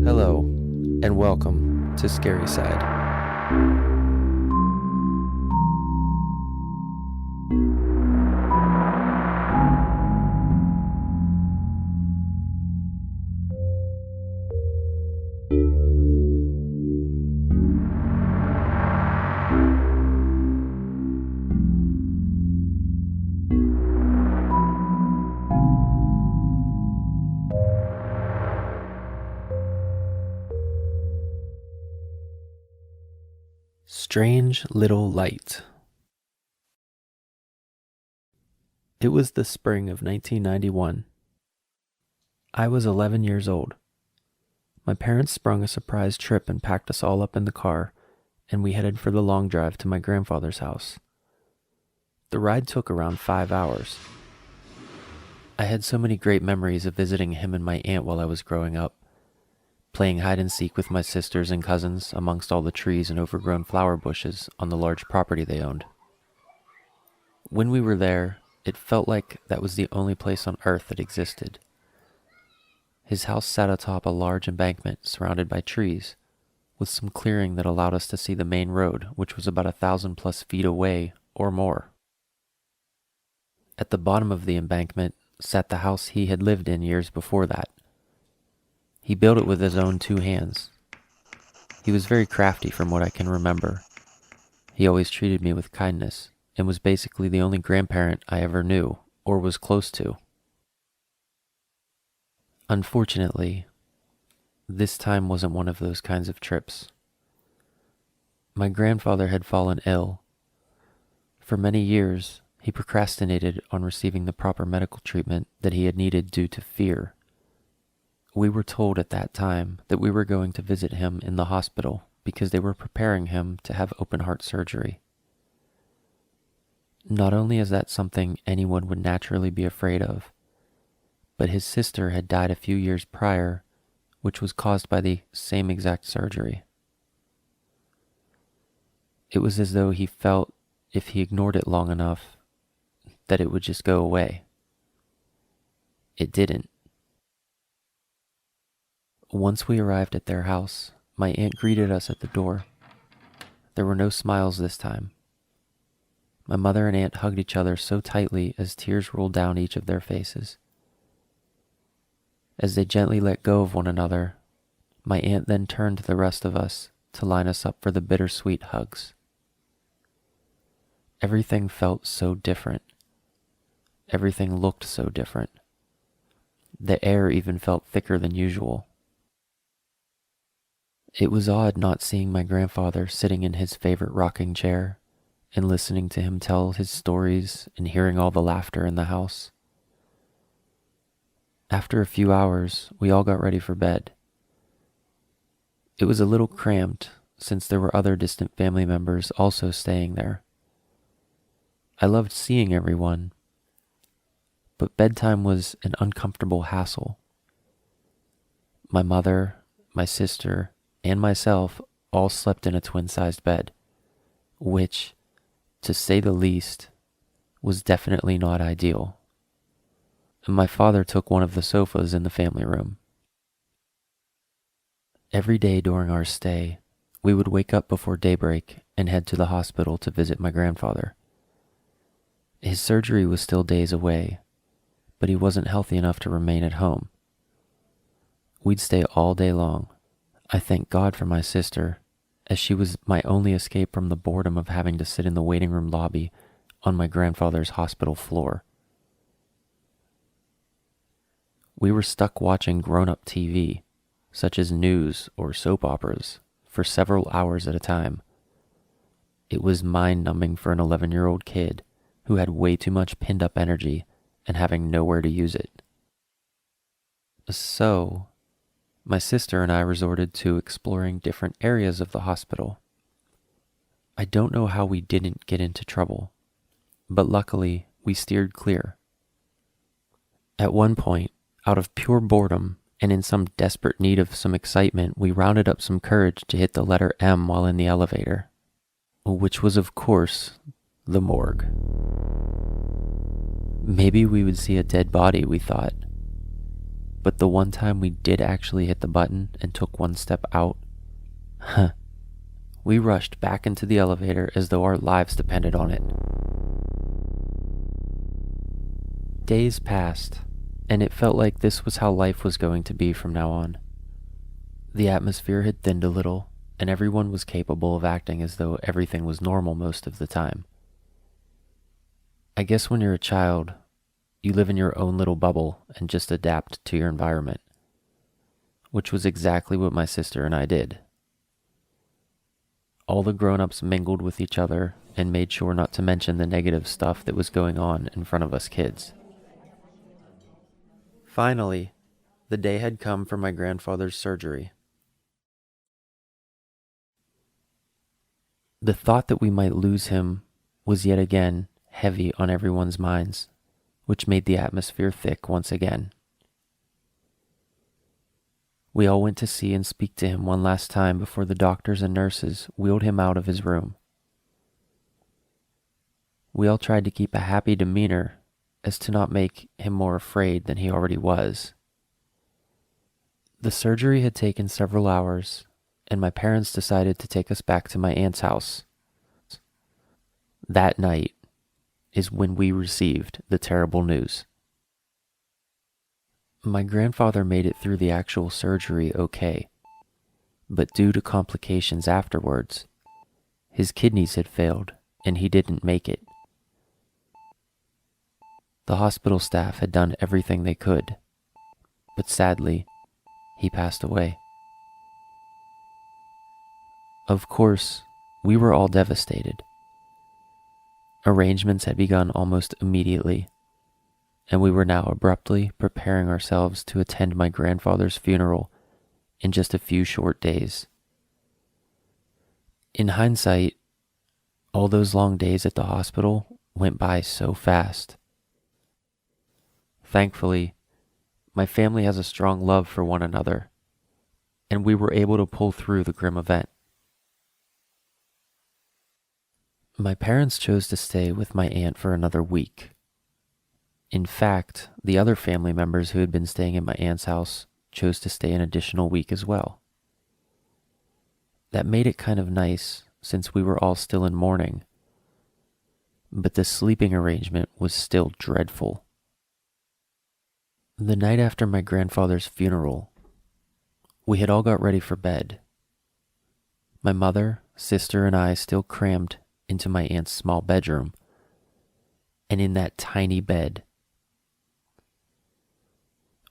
Hello, and welcome to Scaryside. Strange Little Light. It was the spring of 1991. I was 11 years old. My parents sprung a surprise trip and packed us all up in the car, and we headed for the long drive to my grandfather's house. The ride took around 5 hours. I had so many great memories of visiting him and my aunt while I was growing up, playing hide and seek with my sisters and cousins amongst all the trees and overgrown flower bushes on the large property they owned. When we were there, it felt like that was the only place on earth that existed. His house sat atop a large embankment surrounded by trees, with some clearing that allowed us to see the main road, which was about 1,000+ feet away or more. At the bottom of the embankment sat the house he had lived in years before that. He built it with his own 2 hands. He was very crafty from what I can remember. He always treated me with kindness and was basically the only grandparent I ever knew or was close to. Unfortunately, this time wasn't one of those kinds of trips. My grandfather had fallen ill. For many years, he procrastinated on receiving the proper medical treatment that he had needed due to fear. We were told at that time that we were going to visit him in the hospital because they were preparing him to have open heart surgery. Not only is that something anyone would naturally be afraid of, but his sister had died a few years prior, which was caused by the same exact surgery. It was as though he felt if he ignored it long enough, that it would just go away. It didn't. Once we arrived at their house, my aunt greeted us at the door. There were no smiles this time. My mother and aunt hugged each other so tightly as tears rolled down each of their faces. As they gently let go of one another, my aunt then turned to the rest of us to line us up for the bittersweet hugs. Everything felt so different. Everything looked so different. The air even felt thicker than usual. It was odd not seeing my grandfather sitting in his favorite rocking chair and listening to him tell his stories and hearing all the laughter in the house. After a few hours, we all got ready for bed. It was a little cramped since there were other distant family members also staying there. I loved seeing everyone, but bedtime was an uncomfortable hassle. My mother, my sister, and myself all slept in a twin-sized bed, which, to say the least, was definitely not ideal. My father took one of the sofas in the family room. Every day during our stay, we would wake up before daybreak and head to the hospital to visit my grandfather. His surgery was still days away, but he wasn't healthy enough to remain at home. We'd stay all day long. I thank God for my sister, as she was my only escape from the boredom of having to sit in the waiting room lobby on my grandfather's hospital floor. We were stuck watching grown-up TV, such as news or soap operas, for several hours at a time. It was mind-numbing for an 11-year-old kid who had way too much pinned-up energy and having nowhere to use it. So, my sister and I resorted to exploring different areas of the hospital. I don't know how we didn't get into trouble, but luckily we steered clear. At one point, out of pure boredom and in some desperate need of some excitement, we rounded up some courage to hit the letter M while in the elevator, which was of course the morgue. Maybe we would see a dead body, we thought. But the one time we did actually hit the button and took one step out, we rushed back into the elevator as though our lives depended on it. Days passed, and it felt like this was how life was going to be from now on. The atmosphere had thinned a little, and everyone was capable of acting as though everything was normal most of the time. I guess when you're a child, you live in your own little bubble and just adapt to your environment, which was exactly what my sister and I did. All the grown-ups mingled with each other and made sure not to mention the negative stuff that was going on in front of us kids. Finally, the day had come for my grandfather's surgery. The thought that we might lose him was yet again heavy on everyone's minds, which made the atmosphere thick once again. We all went to see and speak to him one last time before the doctors and nurses wheeled him out of his room. We all tried to keep a happy demeanor as to not make him more afraid than he already was. The surgery had taken several hours, and my parents decided to take us back to my aunt's house. That night is when we received the terrible news. My grandfather made it through the actual surgery okay, but due to complications afterwards, his kidneys had failed and he didn't make it. The hospital staff had done everything they could, but sadly, he passed away. Of course, we were all devastated. Arrangements had begun almost immediately, and we were now abruptly preparing ourselves to attend my grandfather's funeral in just a few short days. In hindsight, all those long days at the hospital went by so fast. Thankfully, my family has a strong love for one another, and we were able to pull through the grim event. My parents chose to stay with my aunt for another week. In fact, the other family members who had been staying at my aunt's house chose to stay an additional week as well. That made it kind of nice since we were all still in mourning, but the sleeping arrangement was still dreadful. The night after my grandfather's funeral, we had all got ready for bed. My mother, sister, and I still crammed into my aunt's small bedroom, and in that tiny bed,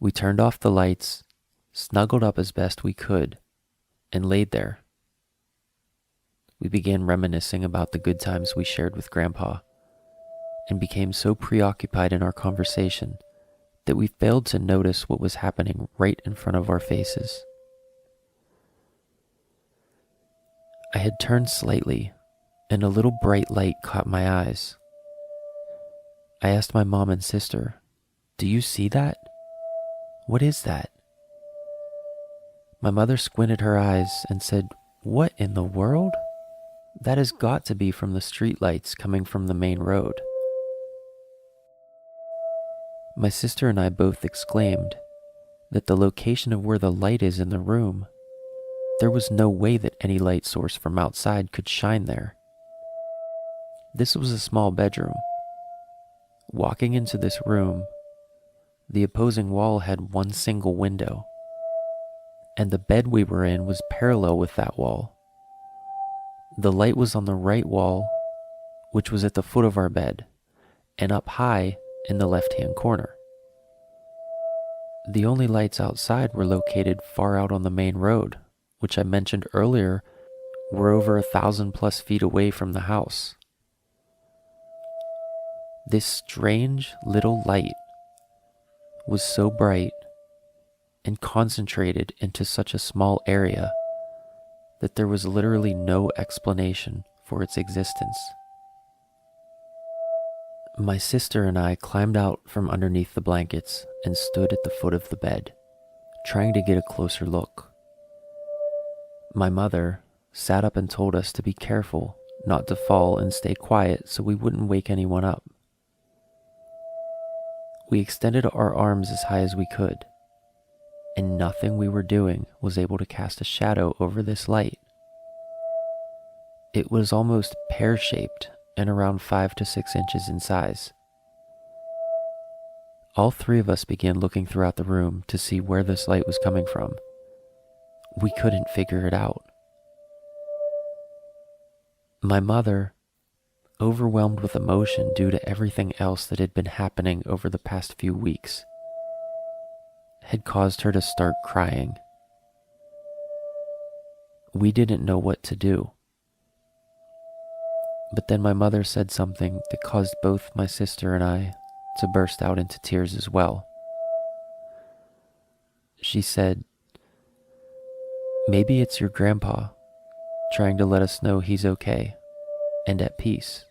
we turned off the lights, snuggled up as best we could, and laid there. We began reminiscing about the good times we shared with Grandpa, and became so preoccupied in our conversation that we failed to notice what was happening right in front of our faces. I had turned slightly, and a little bright light caught my eyes. I asked my mom and sister, "Do you see that? What is that?" My mother squinted her eyes and said, "What in the world? That has got to be from the streetlights coming from the main road." My sister and I both exclaimed that the location of where the light is in the room, there was no way that any light source from outside could shine there. This was a small bedroom. Walking into this room, the opposing wall had one single window, and the bed we were in was parallel with that wall. The light was on the right wall, which was at the foot of our bed, and up high in the left-hand corner. The only lights outside were located far out on the main road, which I mentioned earlier were over 1,000+ feet away from the house. This strange little light was so bright and concentrated into such a small area that there was literally no explanation for its existence. My sister and I climbed out from underneath the blankets and stood at the foot of the bed, trying to get a closer look. My mother sat up and told us to be careful not to fall and stay quiet so we wouldn't wake anyone up. We extended our arms as high as we could, and nothing we were doing was able to cast a shadow over this light. It was almost pear-shaped and around 5 to 6 inches in size. All three of us began looking throughout the room to see where this light was coming from. We couldn't figure it out. My mother, overwhelmed with emotion due to everything else that had been happening over the past few weeks, had caused her to start crying. We didn't know what to do. But then my mother said something that caused both my sister and I to burst out into tears as well. She said, "Maybe it's your grandpa trying to let us know he's okay and at peace.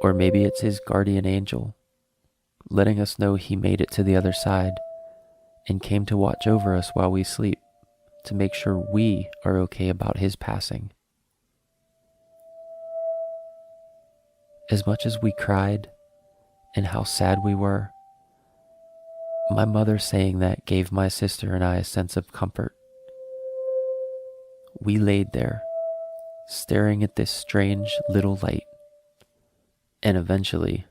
Or maybe it's his guardian angel letting us know he made it to the other side and came to watch over us while we sleep to make sure we are okay about his passing." As much as we cried and how sad we were, my mother saying that gave my sister and I a sense of comfort. We laid there, staring at this strange little light, and eventually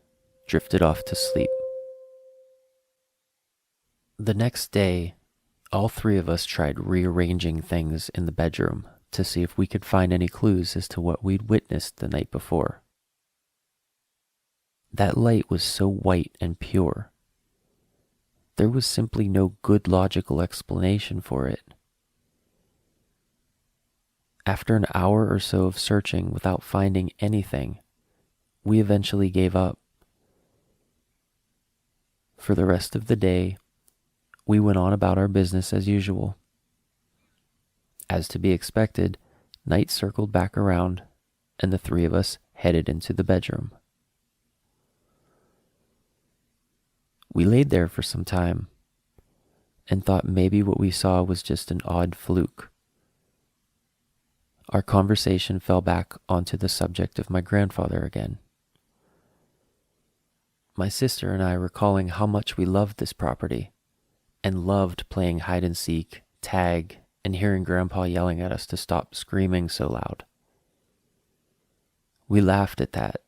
drifted off to sleep. The next day, all three of us tried rearranging things in the bedroom to see if we could find any clues as to what we'd witnessed the night before. That light was so white and pure. There was simply no good logical explanation for it. After an hour or so of searching without finding anything, we eventually gave up. For the rest of the day, we went on about our business as usual. As to be expected, night circled back around, and the three of us headed into the bedroom. We laid there for some time and thought maybe what we saw was just an odd fluke. Our conversation fell back onto the subject of my grandfather again. My sister and I recalling how much we loved this property and loved playing hide and seek, tag, and hearing Grandpa yelling at us to stop screaming so loud. We laughed at that.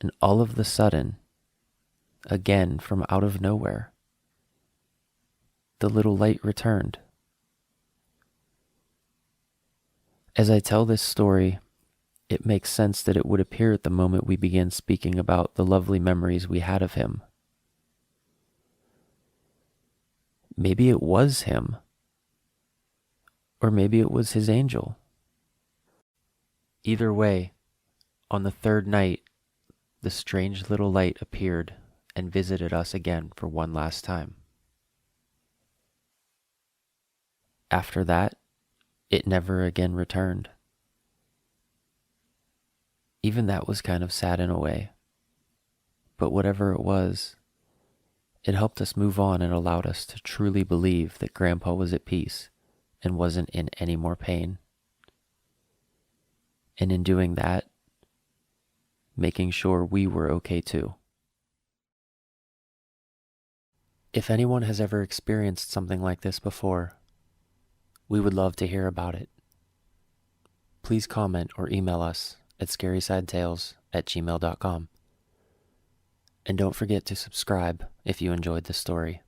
And all of the sudden, again from out of nowhere, the little light returned. As I tell this story, it makes sense that it would appear at the moment we began speaking about the lovely memories we had of him. Maybe it was him, or maybe it was his angel. Either way, on the third night, the strange little light appeared and visited us again for one last time. After that, it never again returned. Even that was kind of sad in a way, but whatever it was, it helped us move on and allowed us to truly believe that Grandpa was at peace and wasn't in any more pain. And in doing that, making sure we were okay too. If anyone has ever experienced something like this before, we would love to hear about it. Please comment or email us at scarysidetales@gmail.com. And don't forget to subscribe if you enjoyed this story.